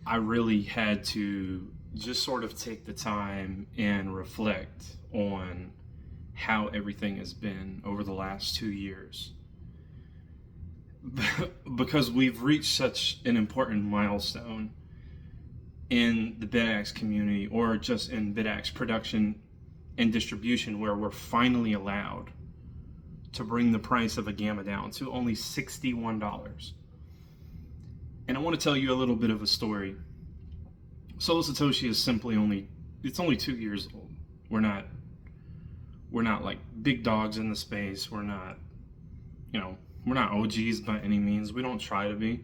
I really had to just sort of take the time and reflect on how everything has been over the last 2 years. Because we've reached such an important milestone in the Bitaxe community, or just in Bitaxe production and distribution, where we're finally allowed to bring the price of a Gamma down to only $61. And I want to tell you a little bit of a story. Solo Satoshi is it's only 2 years old. We're not like big dogs in the space. We're not OGs by any means. We don't try to be.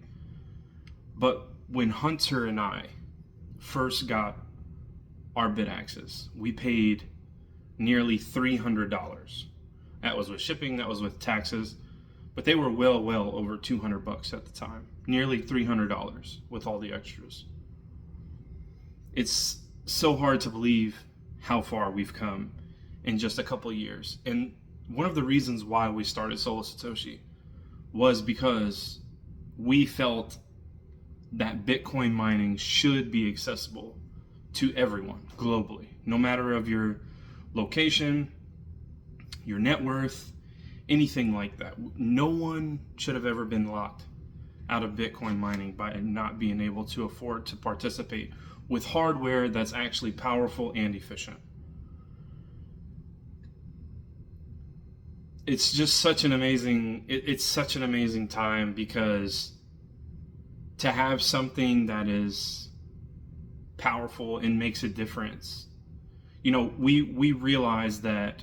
But when Hunter and I first got our Bitaxes, we paid nearly $300. That was with shipping, that was with taxes, but they were well over $200 at the time. Nearly $300 with all the extras. It's so hard to believe how far we've come in just a couple of years. And one of the reasons why we started Solo Satoshi was because we felt that Bitcoin mining should be accessible to everyone globally, no matter of your location, your net worth, anything like that. No one should have ever been locked out of Bitcoin mining by not being able to afford to participate with hardware that's actually powerful and efficient. It's just such an amazing time, because to have something that is powerful and makes a difference. We realize that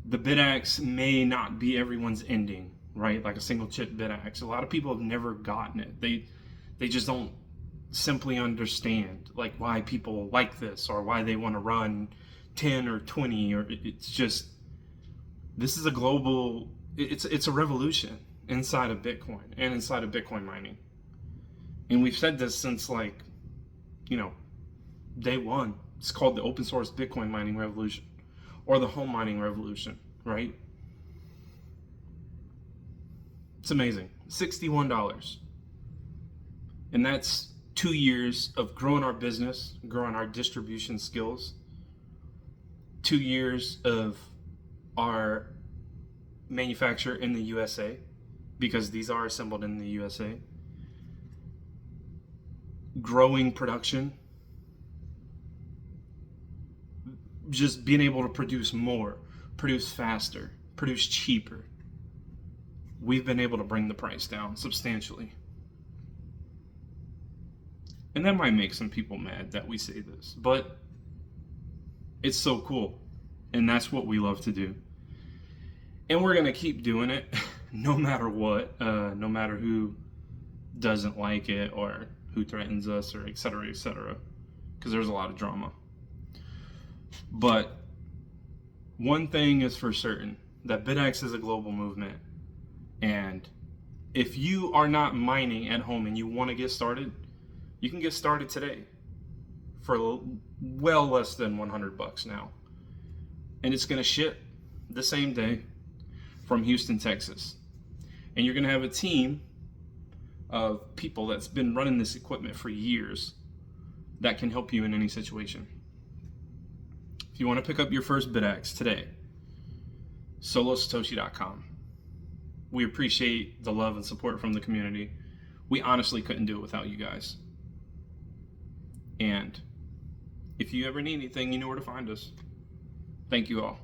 the Bitaxe may not be everyone's ending, right? Like a single chip Bitaxe. A lot of people have never gotten it. They just don't simply understand like why people like this, or why they want to run 10 or 20, or it's just, this is a global, it's a revolution inside of Bitcoin and inside of Bitcoin mining. And we've said this since day one. It's called the open source Bitcoin mining revolution, or the home mining revolution, right? It's amazing. $61. And that's 2 years of growing our business, growing our distribution skills, 2 years of our manufacture in the USA, because these are assembled in the USA, growing production, just being able to produce more, produce faster, produce cheaper. We've been able to bring the price down substantially. And that might make some people mad that we say this, but it's so cool. And that's what we love to do. And we're going to keep doing it no matter what, no matter who doesn't like it, or who threatens us, or et cetera, because there's a lot of drama. But one thing is for certain, that Bitaxe is a global movement. And if you are not mining at home and you want to get started, you can get started today for well less than $100 now. And it's going to ship the same day from Houston, Texas. And you're going to have a team of people that's been running this equipment for years that can help you in any situation. If you want to pick up your first Bitaxe today, solosatoshi.com. We appreciate the love and support from the community. We honestly couldn't do it without you guys. And if you ever need anything, you know where to find us. Thank you all.